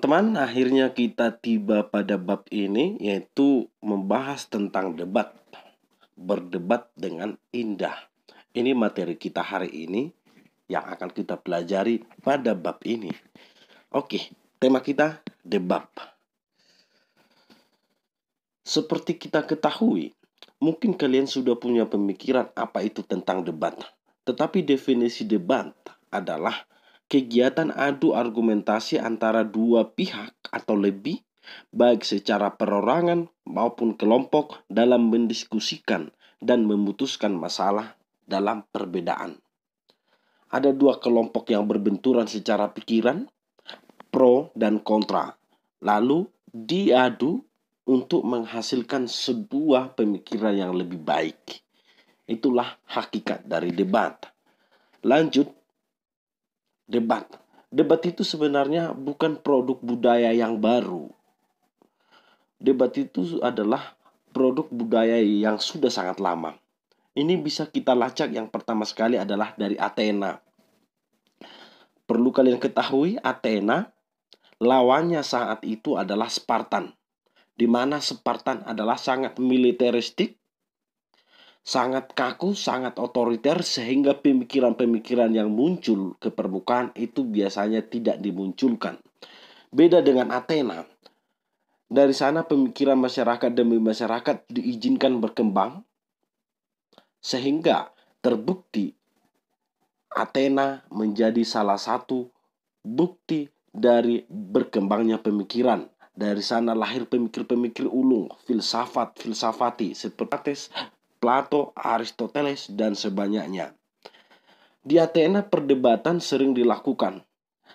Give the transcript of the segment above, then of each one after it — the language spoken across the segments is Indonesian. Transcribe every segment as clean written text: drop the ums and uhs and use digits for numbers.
teman-teman, akhirnya kita tiba pada bab ini, yaitu membahas tentang debat. Berdebat dengan indah. Ini materi kita hari ini yang akan kita pelajari pada bab ini. Oke, tema kita debat. Seperti kita ketahui, mungkin kalian sudah punya pemikiran apa itu tentang debat. Tetapi definisi debat adalah kegiatan adu argumentasi antara dua pihak atau lebih, baik secara perorangan maupun kelompok dalam mendiskusikan dan memutuskan masalah dalam perbedaan. Ada dua kelompok yang berbenturan secara pikiran, pro dan kontra. Lalu diadu untuk menghasilkan sebuah pemikiran yang lebih baik. Itulah hakikat dari debat. Lanjut, debat. Debat itu sebenarnya bukan produk budaya yang baru. Debat itu adalah produk budaya yang sudah sangat lama. Ini bisa kita lacak, yang pertama sekali adalah dari Athena. Perlu kalian ketahui, Athena lawannya saat itu adalah Spartan, di mana Spartan adalah sangat militeristik, sangat kaku, sangat otoriter, sehingga pemikiran-pemikiran yang muncul ke permukaan itu biasanya tidak dimunculkan. Beda dengan Athena, dari sana pemikiran masyarakat demi masyarakat diizinkan berkembang, sehingga terbukti Athena menjadi salah satu bukti dari berkembangnya pemikiran. Dari sana lahir pemikir-pemikir ulung, filsafati seperti Plato, Aristoteles, dan sebanyaknya. Di Athena perdebatan sering dilakukan.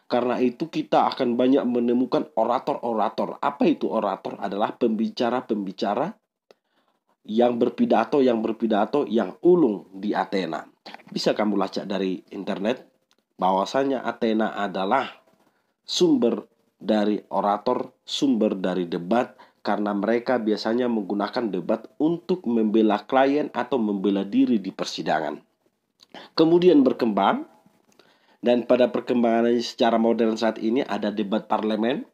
Karena itu kita akan banyak menemukan orator-orator. Apa itu orator? Adalah pembicara-pembicara yang berpidato yang ulung di Athena. Bisa kamu lacak dari internet bahwasanya Athena adalah sumber dari orator, sumber dari debat, karena mereka biasanya menggunakan debat untuk membela klien atau membela diri di persidangan. Kemudian berkembang, dan pada perkembangannya secara modern saat ini ada debat parlemen,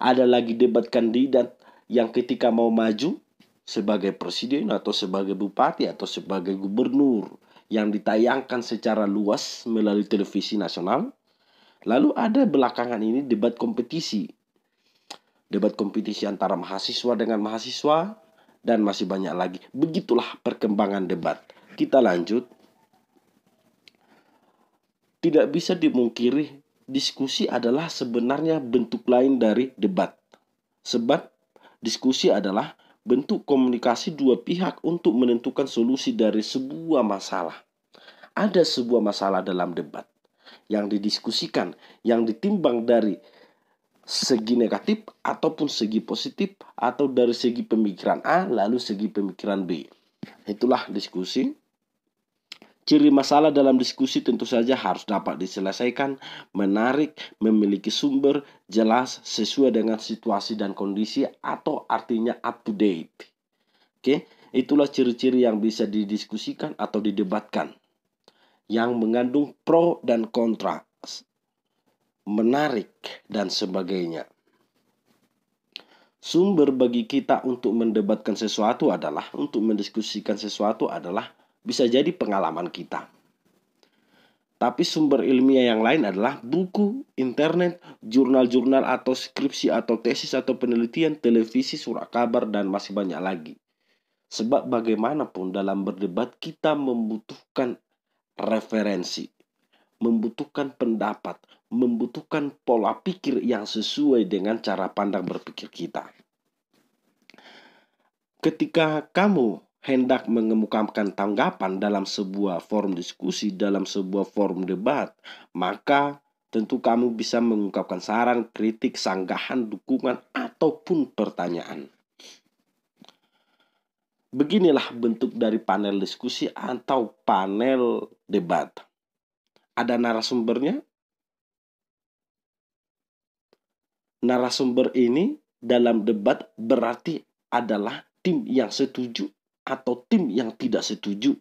ada lagi debat kandidat yang ketika mau maju sebagai presiden atau sebagai bupati atau sebagai gubernur yang ditayangkan secara luas melalui televisi nasional. Lalu ada belakangan ini debat kompetisi. Debat kompetisi antara mahasiswa dengan mahasiswa dan masih banyak lagi. Begitulah perkembangan debat. Kita lanjut. Tidak bisa dimungkiri, diskusi adalah sebenarnya bentuk lain dari debat. Sebab diskusi adalah bentuk komunikasi dua pihak untuk menentukan solusi dari sebuah masalah. Ada sebuah masalah dalam debat yang didiskusikan, yang ditimbang dari segi negatif ataupun segi positif, atau dari segi pemikiran A lalu segi pemikiran B. Itulah diskusi. Ciri masalah dalam diskusi tentu saja harus dapat diselesaikan, menarik, memiliki sumber, jelas, sesuai dengan situasi dan kondisi, atau artinya up to date. Oke, itulah ciri-ciri yang bisa didiskusikan atau didebatkan, yang mengandung pro dan kontra, menarik, dan sebagainya. Sumber bagi kita untuk mendebatkan sesuatu adalah, untuk mendiskusikan sesuatu adalah bisa jadi pengalaman kita. Tapi sumber ilmiah yang lain adalah buku, internet, jurnal-jurnal atau skripsi atau tesis atau penelitian, televisi, surat kabar, dan masih banyak lagi. Sebab bagaimanapun dalam berdebat kita membutuhkan referensi, membutuhkan pendapat, membutuhkan pola pikir yang sesuai dengan cara pandang berpikir kita. Ketika kamu hendak mengemukakan tanggapan dalam sebuah forum diskusi, dalam sebuah forum debat, maka tentu kamu bisa mengungkapkan saran, kritik, sanggahan, dukungan, ataupun pertanyaan. Beginilah bentuk dari panel diskusi atau panel debat. Ada narasumbernya. Narasumber ini dalam debat berarti adalah tim yang setuju atau tim yang tidak setuju.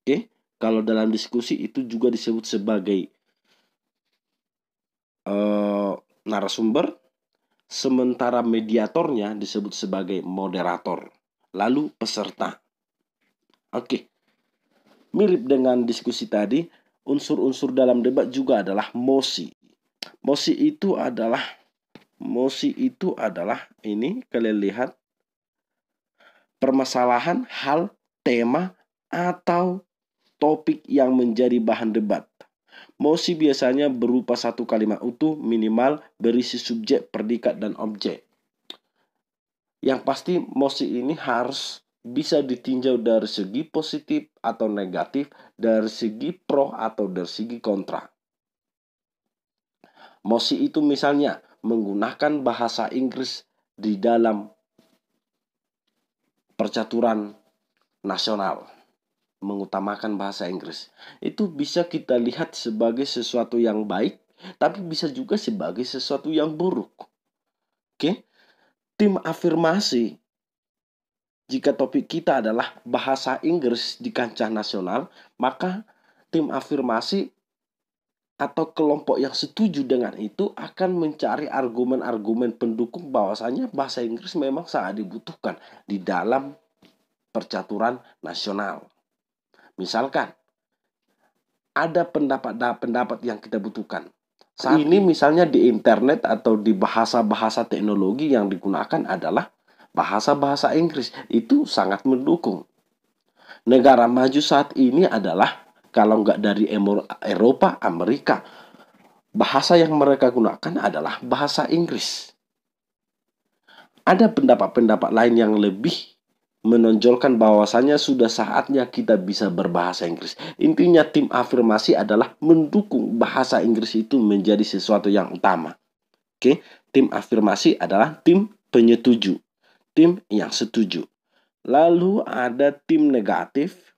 Oke, kalau dalam diskusi itu juga disebut sebagai narasumber, sementara mediatornya disebut sebagai moderator. Lalu peserta. Oke. Mirip dengan diskusi tadi, unsur-unsur dalam debat juga adalah mosi. Mosi itu adalah ini kalian lihat permasalahan, hal, tema, atau topik yang menjadi bahan debat. Mosi biasanya berupa satu kalimat utuh minimal berisi subjek, predikat, dan objek. Yang pasti mosi ini harus bisa ditinjau dari segi positif atau negatif, dari segi pro atau dari segi kontra. Mosi itu misalnya menggunakan bahasa Inggris di dalam percaturan nasional, mengutamakan bahasa Inggris. Itu bisa kita lihat sebagai sesuatu yang baik, tapi bisa juga sebagai sesuatu yang buruk. Oke? Tim afirmasi, jika topik kita adalah bahasa Inggris di kancah nasional, maka tim afirmasi atau kelompok yang setuju dengan itu akan mencari argumen-argumen pendukung bahwasanya bahasa Inggris memang sangat dibutuhkan di dalam percaturan nasional. Misalkan, ada pendapat-pendapat yang kita butuhkan. Saat ini misalnya di internet atau di bahasa-bahasa teknologi yang digunakan adalah bahasa-bahasa Inggris. Itu sangat mendukung. Negara maju saat ini adalah, kalau nggak dari Eropa, Amerika, bahasa yang mereka gunakan adalah bahasa Inggris. Ada pendapat-pendapat lain yang lebih menonjolkan bahwasannya sudah saatnya kita bisa berbahasa Inggris. Intinya tim afirmasi adalah mendukung bahasa Inggris itu menjadi sesuatu yang utama. Oke, tim afirmasi adalah tim penyetuju, tim yang setuju. Lalu ada tim negatif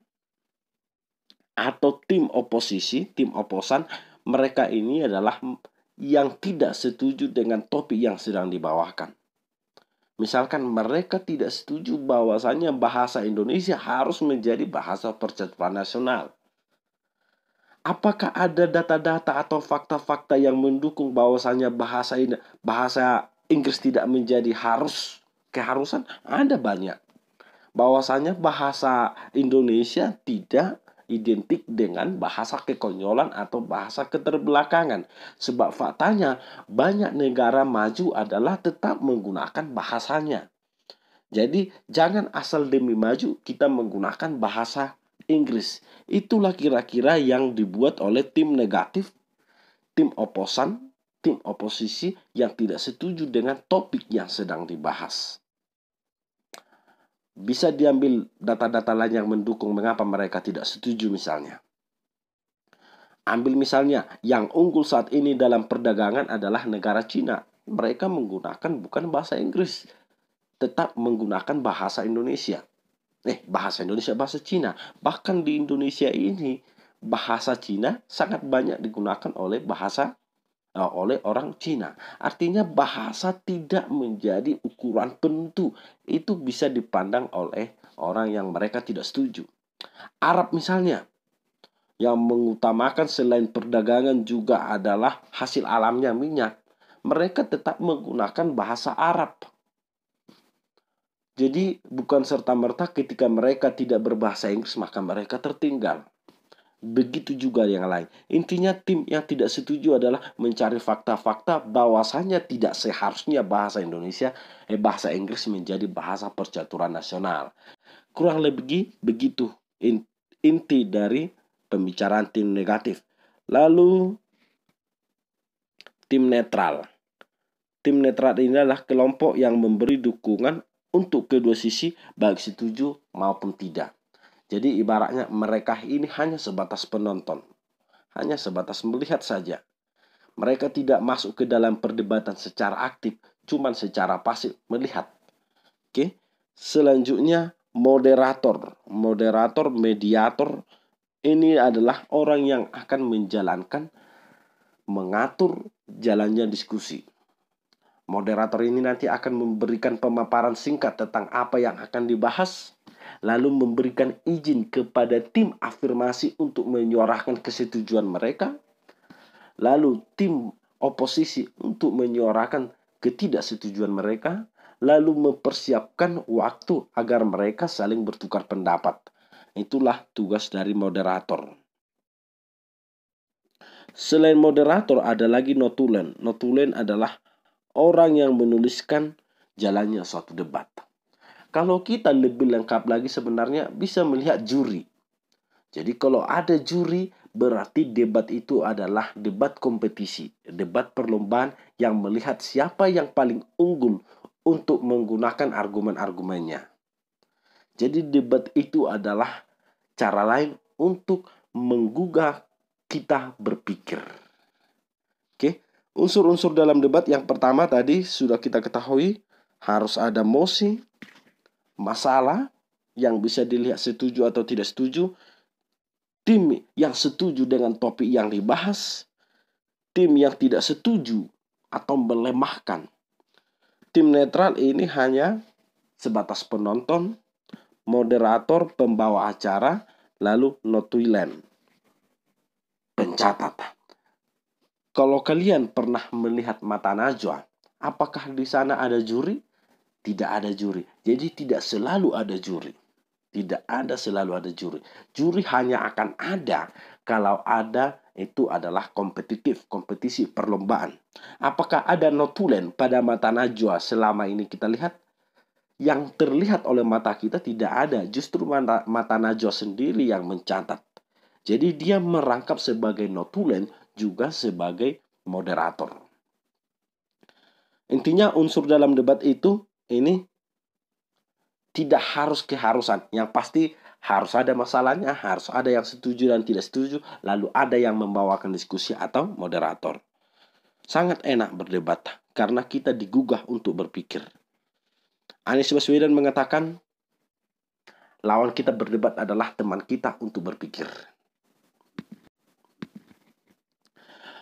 atau tim oposisi, tim oposan. Mereka ini adalah yang tidak setuju dengan topik yang sedang dibawakan. Misalkan mereka tidak setuju bahwasanya bahasa Indonesia harus menjadi bahasa percaturan nasional. Apakah ada data-data atau fakta-fakta yang mendukung bahwasanya bahasa Inggris tidak menjadi keharusan? Ada banyak. Bahwasanya bahasa Indonesia tidak identik dengan bahasa kekonyolan atau bahasa keterbelakangan. Sebab faktanya banyak negara maju adalah tetap menggunakan bahasanya. Jadi jangan asal demi maju kita menggunakan bahasa Inggris. Itulah kira-kira yang dibuat oleh tim negatif, tim oposan, tim oposisi yang tidak setuju dengan topik yang sedang dibahas. Bisa diambil data-data lain yang mendukung mengapa mereka tidak setuju misalnya. Ambil misalnya, yang unggul saat ini dalam perdagangan adalah negara Cina. Mereka menggunakan bukan bahasa Inggris, tetap menggunakan bahasa Indonesia. Bahasa Cina. Bahkan di Indonesia ini, bahasa Cina sangat banyak digunakan oleh orang Cina. Artinya bahasa tidak menjadi ukuran penentu. Itu bisa dipandang oleh orang yang mereka tidak setuju. Arab misalnya, yang mengutamakan selain perdagangan juga adalah hasil alamnya minyak. Mereka tetap menggunakan bahasa Arab. Jadi bukan serta-merta ketika mereka tidak berbahasa Inggris maka mereka tertinggal. Begitu juga yang lain. Intinya tim yang tidak setuju adalah mencari fakta-fakta bahwasannya tidak seharusnya bahasa Inggris menjadi bahasa percaturan nasional. Kurang lebih begitu inti dari pembicaraan tim negatif. Lalu tim netral. Tim netral ini adalah kelompok yang memberi dukungan untuk kedua sisi baik setuju maupun tidak. Jadi ibaratnya mereka ini hanya sebatas penonton. Hanya sebatas melihat saja. Mereka tidak masuk ke dalam perdebatan secara aktif. Cuman secara pasif melihat. Oke. Selanjutnya moderator. Mediator. Ini adalah orang yang akan mengatur jalannya diskusi. Moderator ini nanti akan memberikan pemaparan singkat tentang apa yang akan dibahas, lalu memberikan izin kepada tim afirmasi untuk menyuarakan kesetujuan mereka. Lalu tim oposisi untuk menyuarakan ketidaksetujuan mereka, lalu mempersiapkan waktu agar mereka saling bertukar pendapat. Itulah tugas dari moderator. Selain moderator, ada lagi notulen. Notulen adalah orang yang menuliskan jalannya suatu debat. Kalau kita lebih lengkap lagi sebenarnya bisa melihat juri. Jadi kalau ada juri, berarti debat itu adalah debat kompetisi, debat perlombaan yang melihat siapa yang paling unggul untuk menggunakan argumen-argumennya. Jadi debat itu adalah cara lain untuk menggugah kita berpikir. Oke, unsur-unsur dalam debat yang pertama tadi sudah kita ketahui, harus ada mosi, masalah yang bisa dilihat setuju atau tidak setuju, tim yang setuju dengan topik yang dibahas, tim yang tidak setuju atau melemahkan. Tim netral ini hanya sebatas penonton, moderator, pembawa acara, lalu notulen, pencatat. Kalau kalian pernah melihat mata najwa, apakah di sana ada juri? Tidak ada juri. Jadi tidak selalu ada juri. Tidak ada selalu ada juri. Juri hanya akan ada kalau ada itu adalah kompetitif, kompetisi perlombaan. Apakah ada notulen pada mata najwa selama ini kita lihat? Yang terlihat oleh mata kita tidak ada. Justru mata najwa sendiri yang mencatat. Jadi dia merangkap sebagai notulen juga sebagai moderator. Intinya unsur dalam debat itu ini tidak harus keharusan. Yang pasti harus ada masalahnya, harus ada yang setuju dan tidak setuju, lalu ada yang membawakan diskusi atau moderator. Sangat enak berdebat karena kita digugah untuk berpikir. Anies Baswedan mengatakan, lawan kita berdebat adalah teman kita untuk berpikir.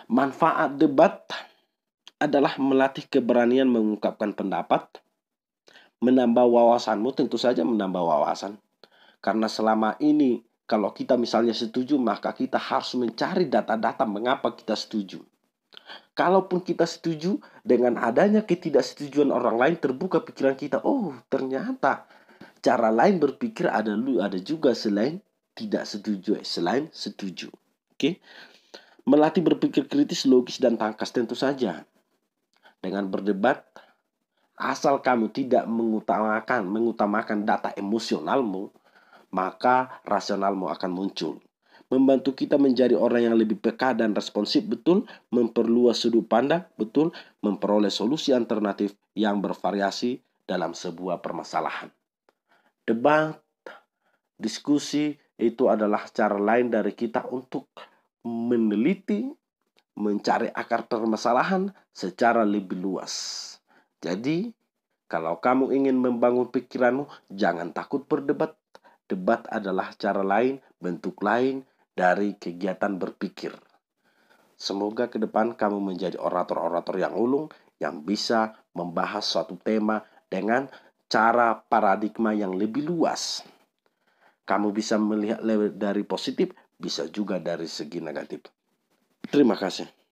Manfaat debat adalah melatih keberanian mengungkapkan pendapat, menambah wawasanmu, tentu saja menambah wawasan. Karena selama ini kalau kita misalnya setuju, maka kita harus mencari data-data mengapa kita setuju. Kalaupun kita setuju, dengan adanya ketidaksetujuan orang lain terbuka pikiran kita. Oh, ternyata cara lain berpikir ada juga selain tidak setuju, selain setuju. Oke. Melatih berpikir kritis, logis, dan tangkas tentu saja. Dengan berdebat, asal kamu tidak mengutamakan data emosionalmu, maka rasionalmu akan muncul. Membantu kita menjadi orang yang lebih peka dan responsif, betul. Memperluas sudut pandang, betul. Memperoleh solusi alternatif yang bervariasi dalam sebuah permasalahan. Debat, diskusi, itu adalah cara lain dari kita untuk meneliti, mencari akar permasalahan secara lebih luas. Jadi, kalau kamu ingin membangun pikiranmu, jangan takut berdebat. Debat adalah cara lain, bentuk lain dari kegiatan berpikir. Semoga ke depan kamu menjadi orator-orator yang ulung, yang bisa membahas suatu tema dengan cara paradigma yang lebih luas. Kamu bisa melihat dari positif, bisa juga dari segi negatif. Terima kasih.